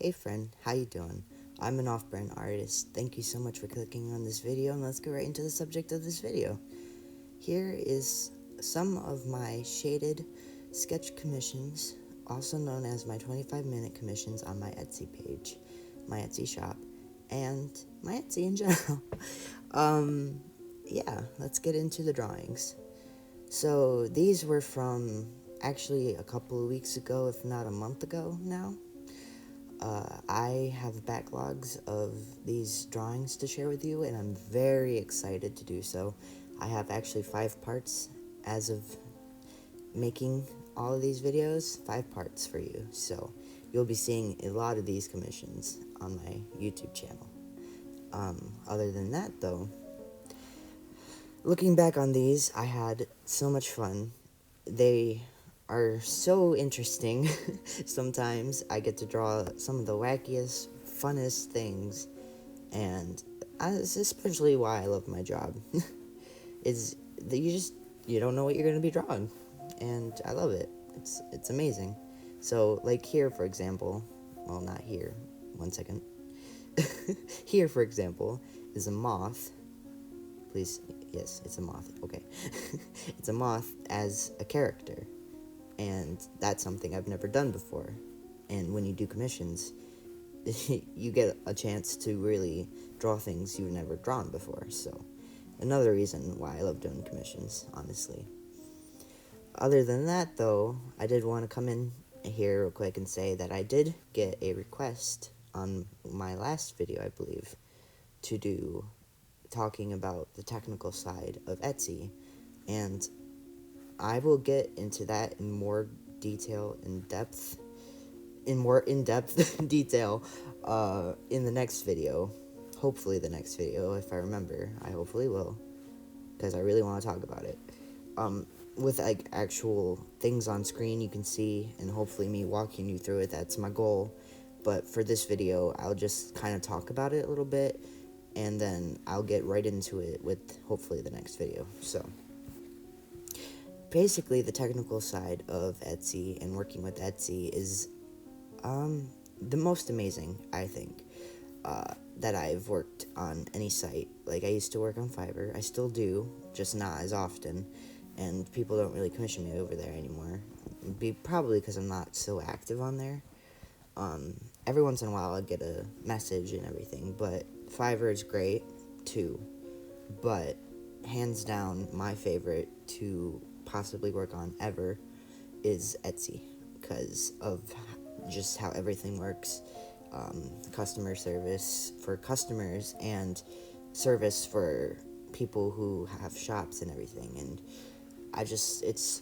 Hey friend, how you doing? I'm an off-brand artist. Thank you so much for clicking on this video, and let's get right into the subject of this video. Here is some of my shaded sketch commissions, also known as my 25-minute commissions on my Etsy page, my Etsy shop, and my Etsy in general. Yeah, let's get into the drawings. So these were from actually a couple of weeks ago, if not a month ago now. I have backlogs of these drawings to share with you, and I'm very excited to do so. I have actually 5 parts as of making all of these videos, 5 parts for you. So you'll be seeing a lot of these commissions on my YouTube channel. Other than that, though, looking back on these, I had so much fun. They are so interesting. Sometimes I get to draw some of the wackiest, funnest things, and it's especially why I love my job. Is that you don't know what you're gonna be drawing, and I love it. It's amazing. So like here, for example, well, not here. 1 second. Here, for example, is a moth. Please, yes, it's a moth. Okay. It's a moth as a character. And that's something I've never done before. And when you do commissions, you get a chance to really draw things you've never drawn before. So, another reason why I love doing commissions, honestly. Other than that, though, I did want to come in here real quick and say that I did get a request on my last video, I believe, to do talking about the technical side of Etsy. And I will get into that in more detail, more in-depth detail, in the next video. Hopefully the next video, if I remember. I hopefully will, because I really want to talk about it. With like actual things on screen you can see, and hopefully me walking you through it, that's my goal. But for this video, I'll just kind of talk about it a little bit, and then I'll get right into it with hopefully the next video. So basically, the technical side of Etsy and working with Etsy is the most amazing, I think, that I've worked on any site. Like, I used to work on Fiverr. I still do, just not as often, and people don't really commission me over there anymore. Probably because I'm not so active on there. Every once in a while I get a message and everything, but Fiverr is great, too. But, hands down, my favorite to possibly work on ever is Etsy, because of just how everything works. Customer service for customers and service for people who have shops and everything, and it's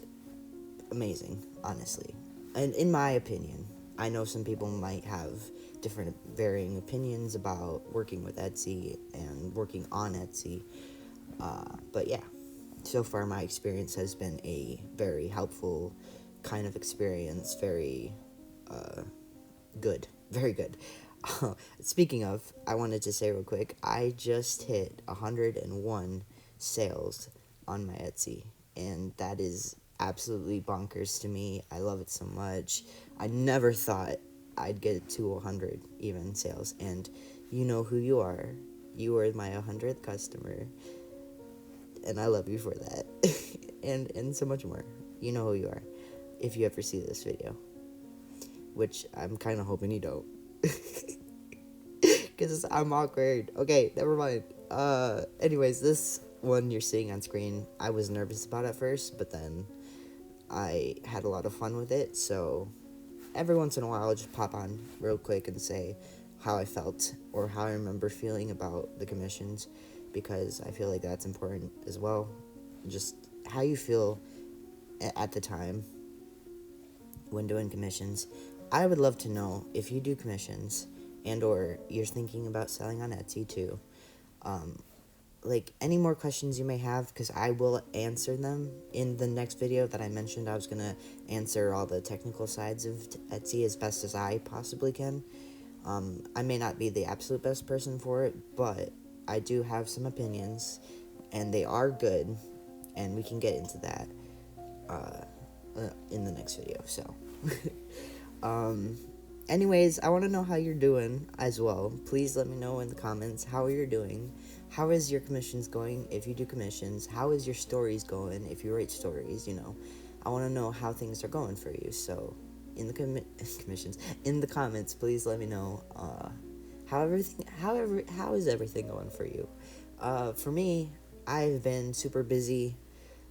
amazing, honestly. And in my opinion, I know some people might have different varying opinions about working with Etsy and working on Etsy, but yeah, so far my experience has been a very helpful kind of experience, very good, very good. Speaking of, I wanted to say real quick, I just hit 101 sales on my Etsy, and that is absolutely bonkers to me. I love it so much. I never thought I'd get to 100 even sales, and you know who you are. You are my 100th customer, and I love you for that. and so much more. You know who you are, if you ever see this video, which I'm kind of hoping you don't. Because I'm awkward. Okay, never mind. Anyways, this one you're seeing on screen, I was nervous about at first, but then I had a lot of fun with it, so every once in a while I'll just pop on real quick and say how I felt, or how I remember feeling about the commissions, because I feel like that's important as well. Just how you feel at the time when doing commissions. I would love to know if you do commissions, and or you're thinking about selling on Etsy too. Like, any more questions you may have, because I will answer them in the next video that I mentioned. I was going to answer all the technical sides of Etsy as best as I possibly can. I may not be the absolute best person for it, but I do have some opinions, and they are good, and we can get into that in the next video, so. Anyways, I want to know how you're doing as well. Please let me know in the comments how you're doing. How is your commissions going if you do commissions? How is your stories going if you write stories? I want to know how things are going for you. So, in the commissions, in the comments, please let me know how is everything going for you? For me, I've been super busy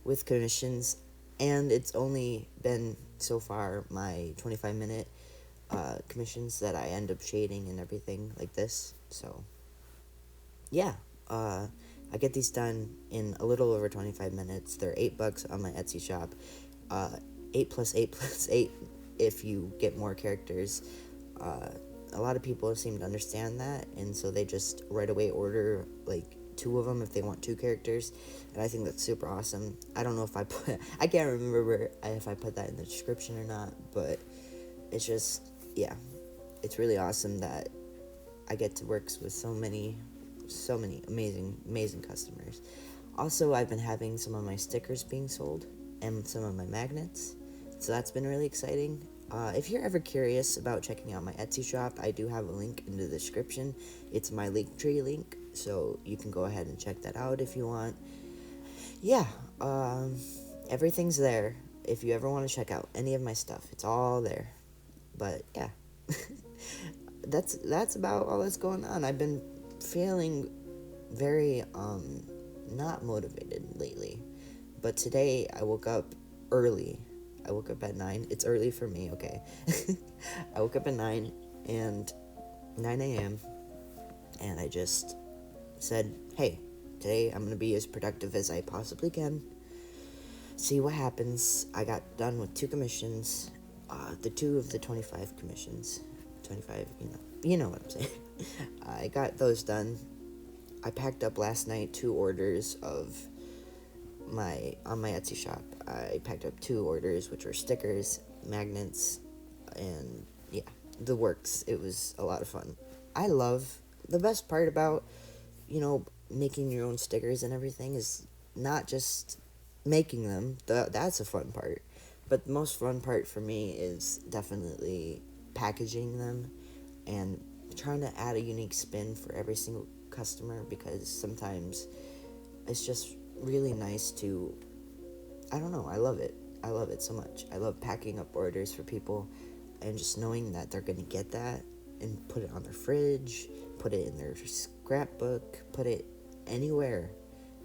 with commissions, and it's only been so far my 25-minute commissions that I end up shading and everything like this. So, yeah, I get these done in a little over 25 minutes. They're $8 on my Etsy shop. 8 plus 8 plus 8 if you get more characters. A lot of people seem to understand that, and so they just right away order like 2 of them if they want 2 characters, and I think that's super awesome. I don't know if I can't remember if I put that in the description or not, but it's just, yeah, it's really awesome that I get to work with so many amazing customers. Also, I've been having some of my stickers being sold and some of my magnets, so that's been really exciting. If you're ever curious about checking out my Etsy shop, I do have a link in the description. It's my Linktree link, so you can go ahead and check that out if you want. Yeah, everything's there. If you ever want to check out any of my stuff, it's all there. But yeah, that's about all that's going on. I've been feeling very not motivated lately, but today I woke up early. I woke up at 9. It's early for me, okay? I woke up at 9 a.m. and I just said, hey, today I'm going to be as productive as I possibly can. See what happens. I got done with 2 commissions, the 2 of the 25 commissions. 25, you know what I'm saying. I got those done. I packed up last night 2 orders on my Etsy shop. I packed up 2 orders, which were stickers, magnets, and yeah, the works. It was a lot of fun. I love the best part about, making your own stickers and everything is not just making them. That's a fun part. But the most fun part for me is definitely packaging them and trying to add a unique spin for every single customer, because sometimes it's just really nice to, I don't know, I love it so much. I love packing up orders for people and just knowing that they're gonna get that and put it on their fridge, put it in their scrapbook, put it anywhere,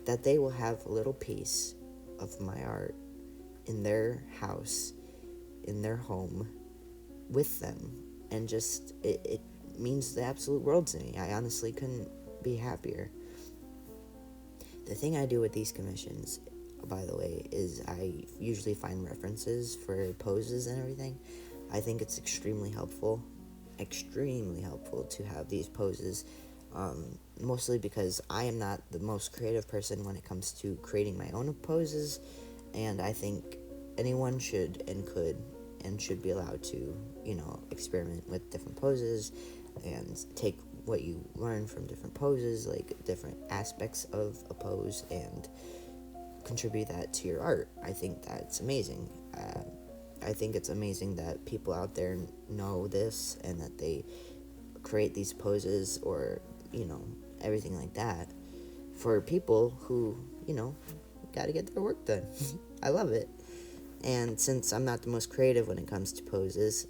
that they will have a little piece of my art in their house, in their home, with them. And just, it means the absolute world to me. I honestly couldn't be happier. The thing I do with these commissions, by the way, is I usually find references for poses and everything. I think it's extremely helpful to have these poses, mostly because I am not the most creative person when it comes to creating my own poses, and I think anyone should and could and should be allowed to, experiment with different poses and take what you learn from different poses, like different aspects of a pose, and contribute that to your art. I think that's amazing. I think it's amazing that people out there know this and that they create these poses or, everything like that for people who, gotta get their work done. I love it. And since I'm not the most creative when it comes to poses,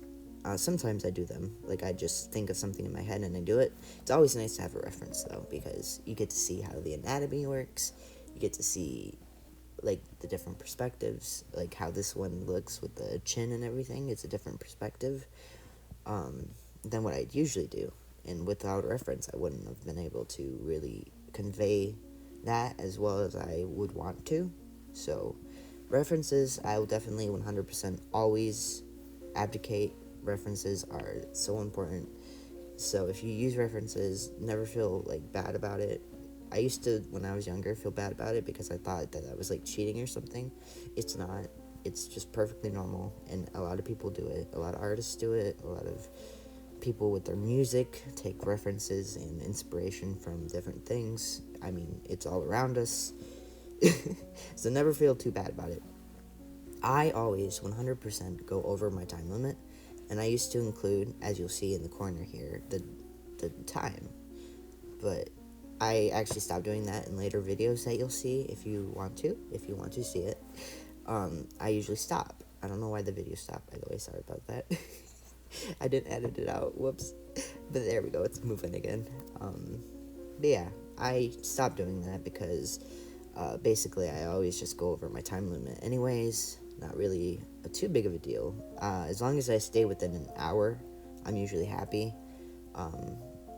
sometimes I do them. Like, I just think of something in my head and I do it. It's always nice to have a reference, though, because you get to see how the anatomy works. You get to see, like, the different perspectives, like how this one looks with the chin and everything. It's a different perspective than what I'd usually do. And without a reference, I wouldn't have been able to really convey that as well as I would want to. So, references, I will definitely 100% always abdicate. References are so important. So if you use references, never feel like bad about it. I used to, when I was younger, feel bad about it because I thought that I was like cheating or something. It's not. It's just perfectly normal, and a lot of people do it. A lot of artists do it. A lot of people with their music take references and inspiration from different things. I mean, it's all around us. So never feel too bad about it. I always 100% go over my time limit. And I used to include, as you'll see in the corner here, the time. But I actually stopped doing that in later videos that you'll see if you want to see it. I usually stop. I don't know why the video stopped, by the way. Sorry about that. I didn't edit it out. Whoops. But there we go. It's moving again. But yeah, I stopped doing that because basically I always just go over my time limit anyways. Not really too big of a deal. As long as I stay within an hour, I'm usually happy.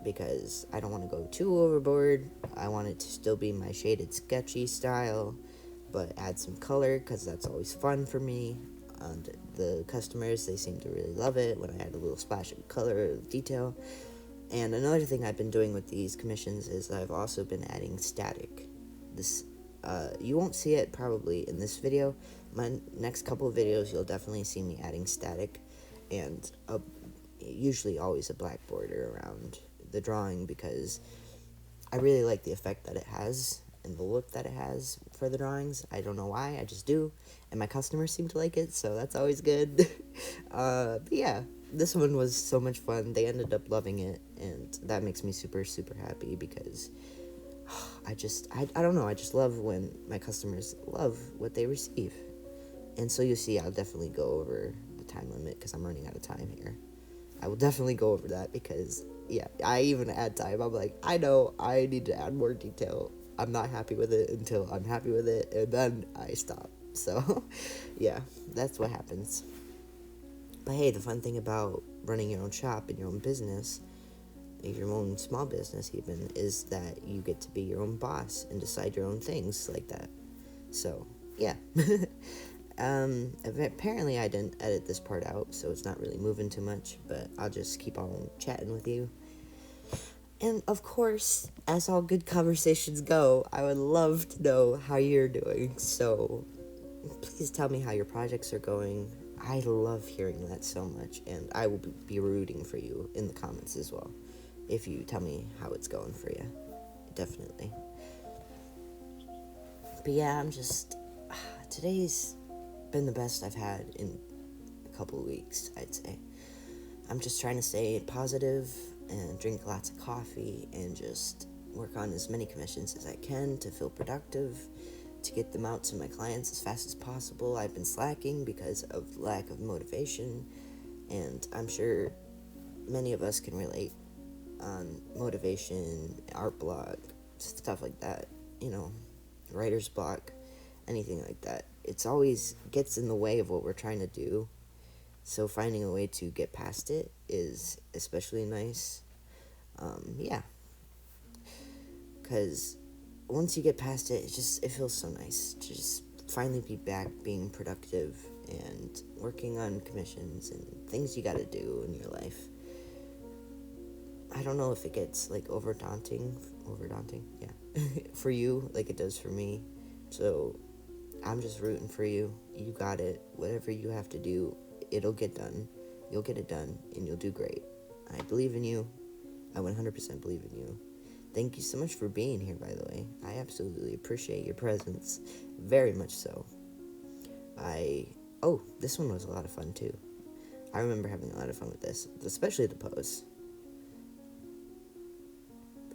Because I don't want to go too overboard. I want it to still be my shaded sketchy style, but add some color because that's always fun for me. And the customers, they seem to really love it when I add a little splash of color or detail. And another thing I've been doing with these commissions is I've also been adding static. This you won't see it probably in this video. My next couple of videos, you'll definitely see me adding static, and usually always a black border around the drawing because I really like the effect that it has and the look that it has for the drawings. I don't know why, I just do, and my customers seem to like it, so that's always good. But yeah, this one was so much fun. They ended up loving it, and that makes me super, super happy because I don't know, I just love when my customers love what they receive. And so you see, I'll definitely go over the time limit because I'm running out of time here. I will definitely go over that because, yeah, I even add time. I'm like, I know I need to add more detail. I'm not happy with it until I'm happy with it, and then I stop. So, yeah, that's what happens. But hey, the fun thing about running your own shop and your own business, your own small business even, is that you get to be your own boss and decide your own things like that. So, yeah. Apparently I didn't edit this part out, so it's not really moving too much, but I'll just keep on chatting with you. And of course, as all good conversations go, I would love to know how you're doing, so please tell me how your projects are going. I love hearing that so much, and I will be rooting for you in the comments as well, if you tell me how it's going for you. Definitely. But yeah, today's been the best I've had in a couple of weeks, I'd say. I'm just trying to stay positive and drink lots of coffee and just work on as many commissions as I can to feel productive, to get them out to my clients as fast as possible. I've been slacking because of lack of motivation, and I'm sure many of us can relate on motivation, art block, stuff like that, writer's block, anything like that. It's always gets in the way of what we're trying to do. So finding a way to get past it is especially nice. Yeah. Because once you get past it, it feels so nice to just finally be back being productive and working on commissions and things you gotta do in your life. I don't know if it gets over daunting, yeah, for you like it does for me. So I'm just rooting for you. You got it. Whatever you have to do, it'll get done. You'll get it done, and you'll do great. I believe in you. I 100% believe in you. Thank you so much for being here, by the way. I absolutely appreciate your presence. Very much so. This one was a lot of fun, too. I remember having a lot of fun with this, especially the pose.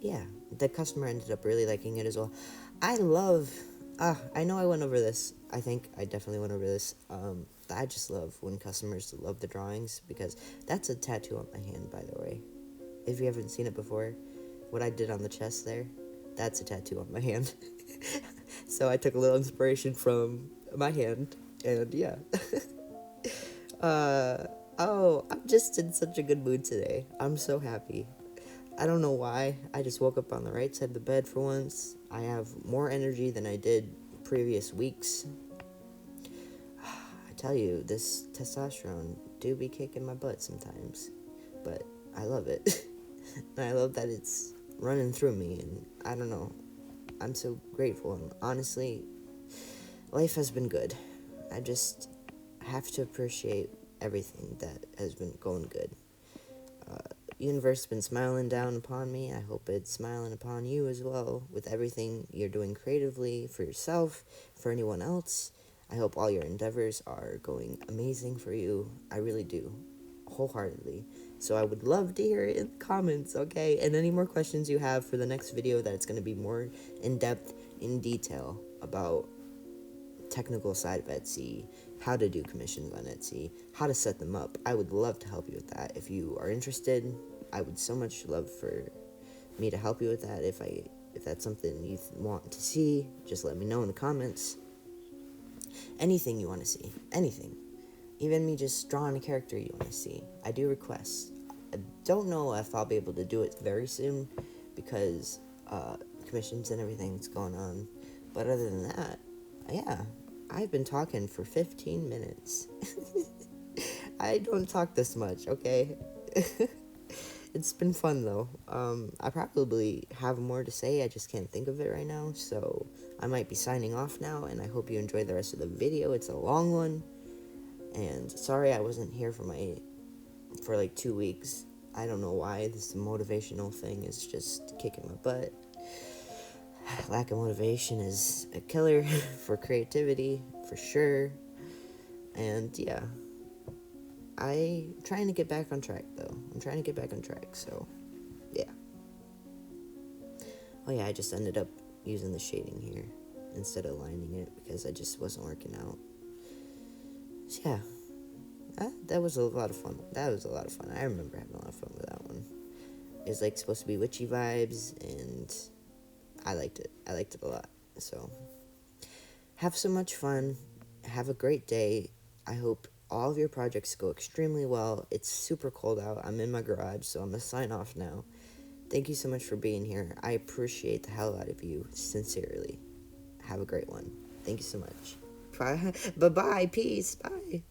Yeah, the customer ended up really liking it as well. I know I went over this. I think I definitely went over this. I just love when customers love the drawings because that's a tattoo on my hand, by the way. If you haven't seen it before, what I did on the chest there, that's a tattoo on my hand. So I took a little inspiration from my hand, and yeah. I'm just in such a good mood today. I'm so happy. I don't know why. I just woke up on the right side of the bed for once. I have more energy than I did previous weeks. I tell you, this testosterone do be kicking my butt sometimes. But I love it. And I love that it's running through me, and I don't know. I'm so grateful, and honestly, life has been good. I just have to appreciate everything that has been going good. Universe has been smiling down upon me. I hope it's smiling upon you as well with everything you're doing creatively for yourself, for anyone else. I hope all your endeavors are going amazing for you. I really do. wholeheartedly. So I would love to hear it in the comments, okay? And any more questions you have for the next video that it's going to be more in-depth, in detail about technical side of Etsy, how to do commissions on Etsy, how to set them up. I would love to help you with that. If you are interested, I would so much love for me to help you with that. If that's something you want to see, just let me know in the comments. Anything you want to see, anything. Even me just drawing a character you want to see. I do requests. I don't know if I'll be able to do it very soon because commissions and everything's going on. But other than that, yeah, I've been talking for 15 minutes. I don't talk this much, okay? It's been fun though. I probably have more to say, I just can't think of it right now, so I might be signing off now, and I hope you enjoy the rest of the video. It's a long one, and sorry I wasn't here for like 2 weeks. I don't know why. This motivational thing is just kicking my butt. Lack of motivation is a killer for creativity, for sure. And yeah, I'm trying to get back on track though. So yeah. Oh yeah, I just ended up using the shading here instead of lining it because I just wasn't working out. So yeah, that was a lot of fun. I remember having a lot of fun with that one. It was like supposed to be witchy vibes, and I liked it a lot. So have so much fun, have a great day. I hope all of your projects go extremely well. It's super cold out. I'm in my garage, so I'm gonna sign off now. Thank you so much for being here. I appreciate the hell out of you, sincerely. Have a great one. Thank you so much. Bye-bye. Peace. Bye.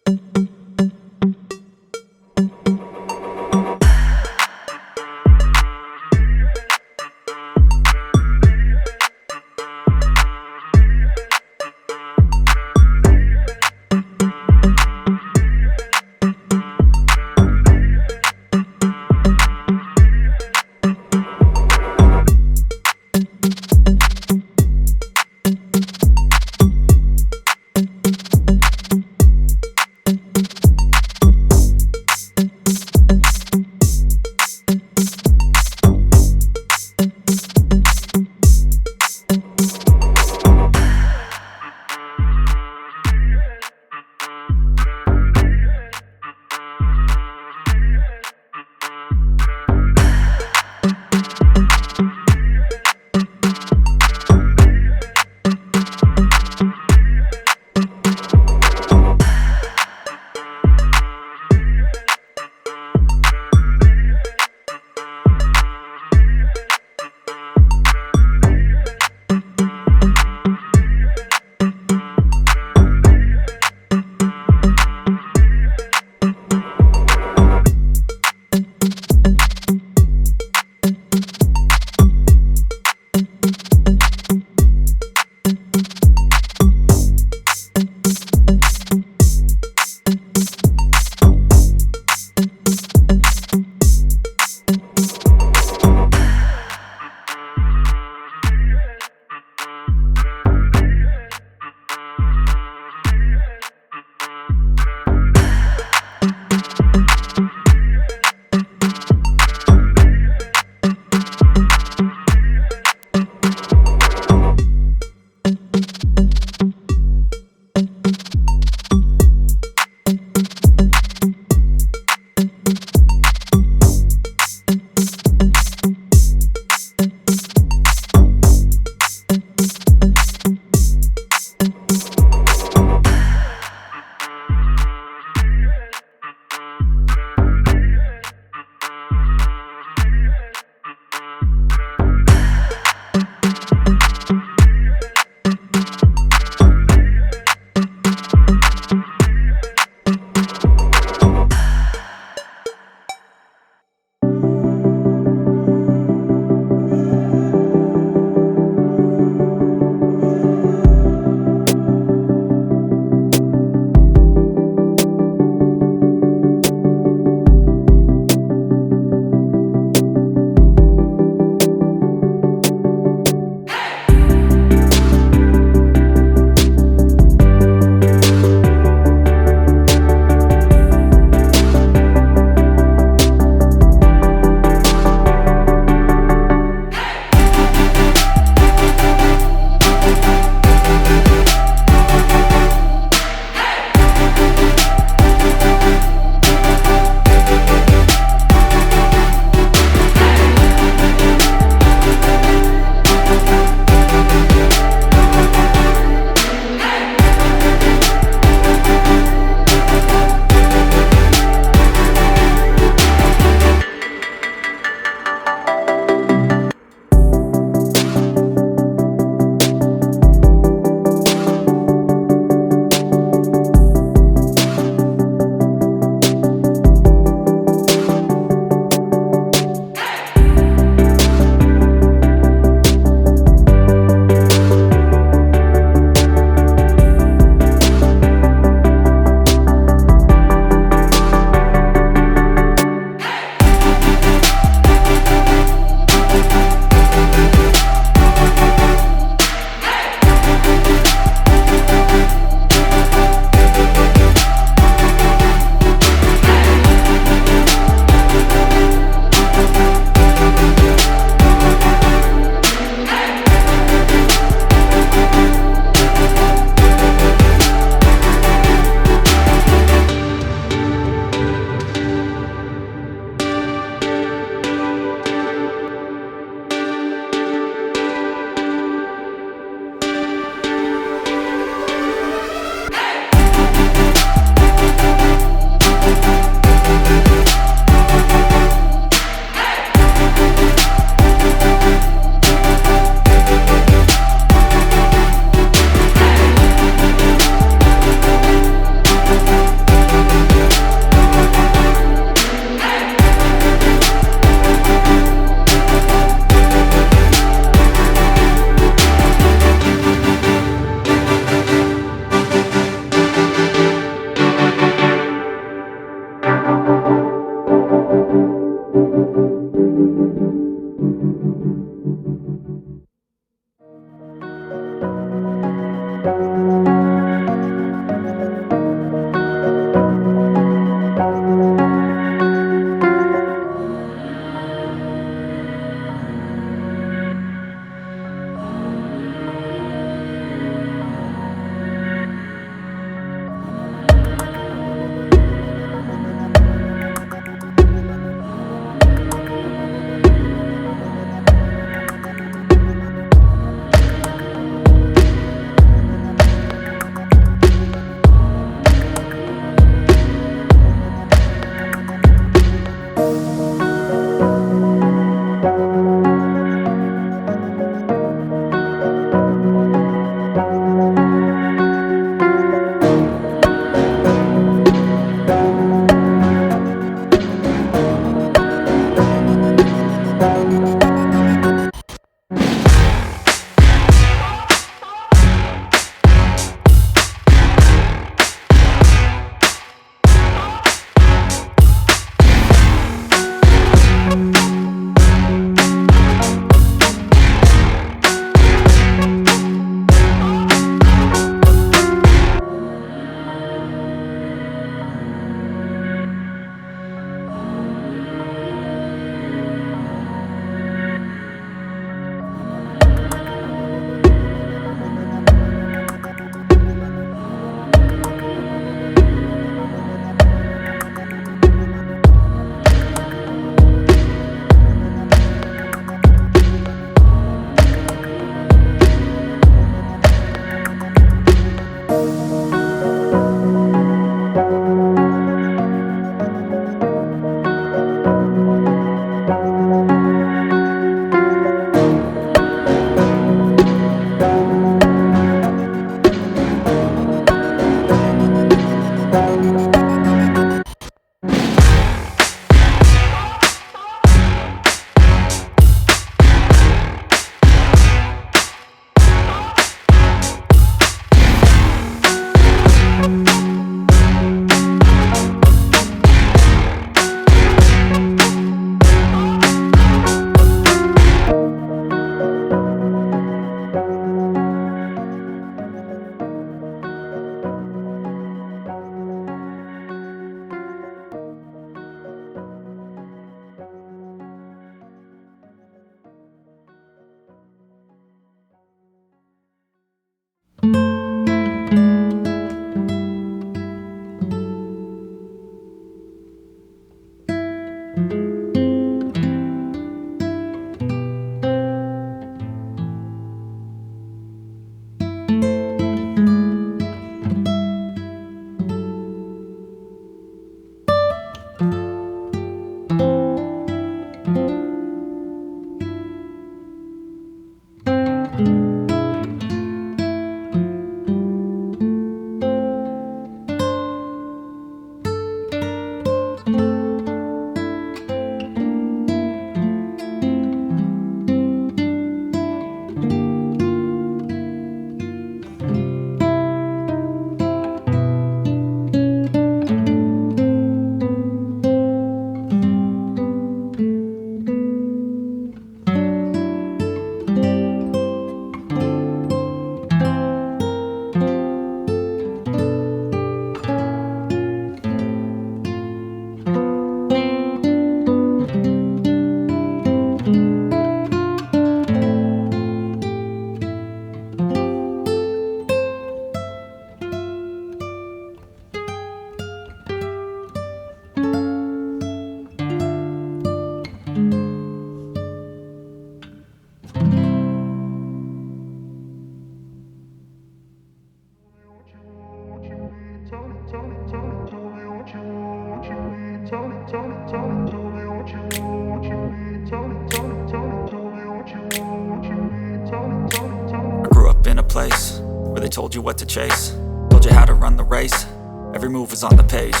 place where they told you what to chase, told you how to run the race. Every move was on the page,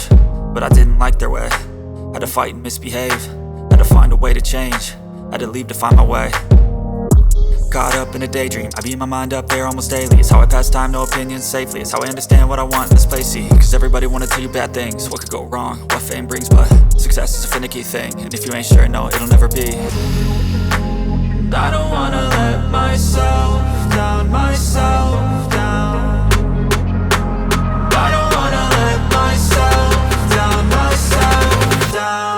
but I didn't like their way. Had to fight and misbehave, had to find a way to change, had to leave to find my way. Caught up in a daydream, I beat my mind up there almost daily. It's how I pass time, no opinions safely. It's how I understand what I want in this place, see. Cause everybody wanna tell you bad things, what could go wrong, what fame brings. But success is a finicky thing, and if you ain't sure, no, it'll never be. I don't wanna let myself down, myself down. I don't wanna let myself down, myself down.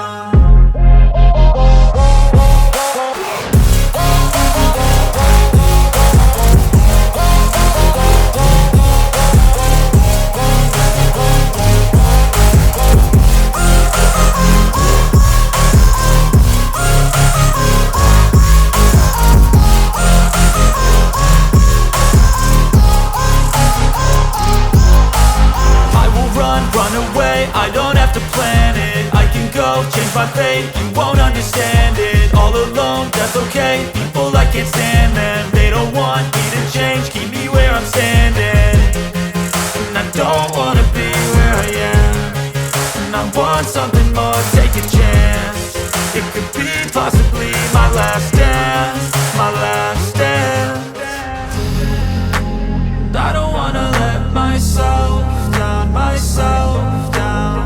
I don't have to plan it, I can go change my fate. You won't understand it, all alone, that's okay. People I can't stand them, they don't want me to change, keep me where I'm standing. And I don't wanna be where I am, and I want something more, take a chance. It could be possibly my last dance, my last dance. And I don't wanna let myself down, myself down.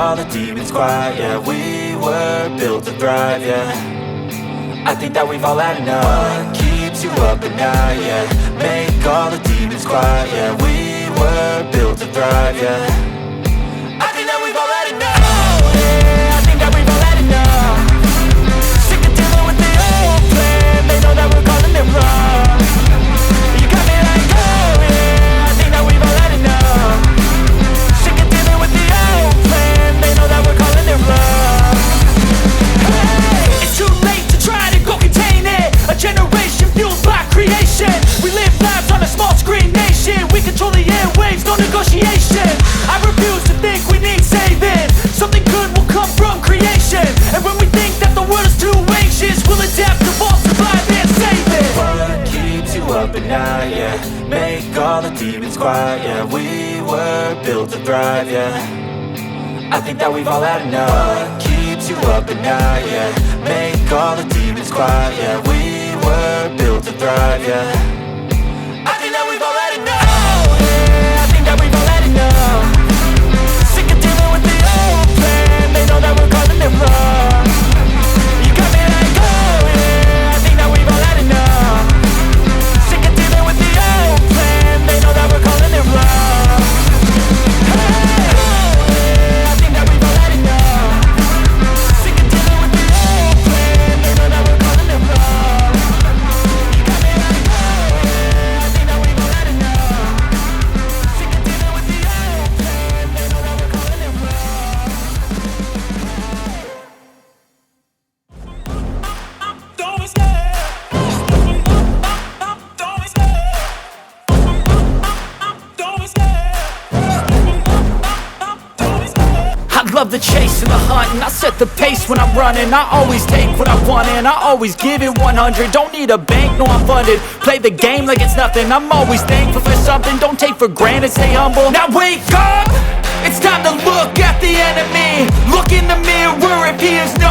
all the demons quiet. Yeah, we were built to thrive, yeah. I think that we've all had enough. What keeps you up at night, yeah. Make all the demons quiet, yeah. We were built to thrive, yeah. I think that we've all had enough. Oh, yeah, I think that we've all had enough. Sick of dealing with the old plan. They know that we're calling it wrong. You got me like, oh yeah, I think that we've all had enough. Sick of dealing with the old plan. They know that we're calling it wrong. Hey, it's too late to try to go contain it. A generation fueled by creation. We live lives on a small screen nation. We control the airwaves, no negotiation. I refuse to think we need saving. Something good will come from creation. And when we think that the world is too anxious, we'll adapt, evolve, survive and save it. What keeps you up at night, yeah. Make all the demons quiet, yeah. We were built to thrive, yeah. I think that we've all had enough. What keeps you up at night, yeah. Make all the demons quiet, yeah. We were built to thrive, yeah. I think that we've all had enough. Oh yeah, I think that we've all had enough. Sick of dealing with the old plan. They know that we're calling it wrong. You got me like, oh yeah, I think that we've all had enough. Sick of dealing with the old plan. They know that we're calling it wrong. Hey, oh yeah, I think that we've all had enough. Sick of dealing with the old plan. They know that we're calling it wrong. You got me like, oh yeah, I think that we've all had enough. Sick of dealing with the old plan. They know that we're calling it wrong. Don't be scared. Don't be scared. Don't be scared. Don't be scared. I love the chase and the hunt, and I set the pace when I'm running. I always take what I want and I always give it 100. Don't need a bank, no I'm funded. Play the game like it's nothing. I'm always thankful for something. Don't take for granted, stay humble. Now wake up! It's time to look at the enemy. Look in the mirror if he is new.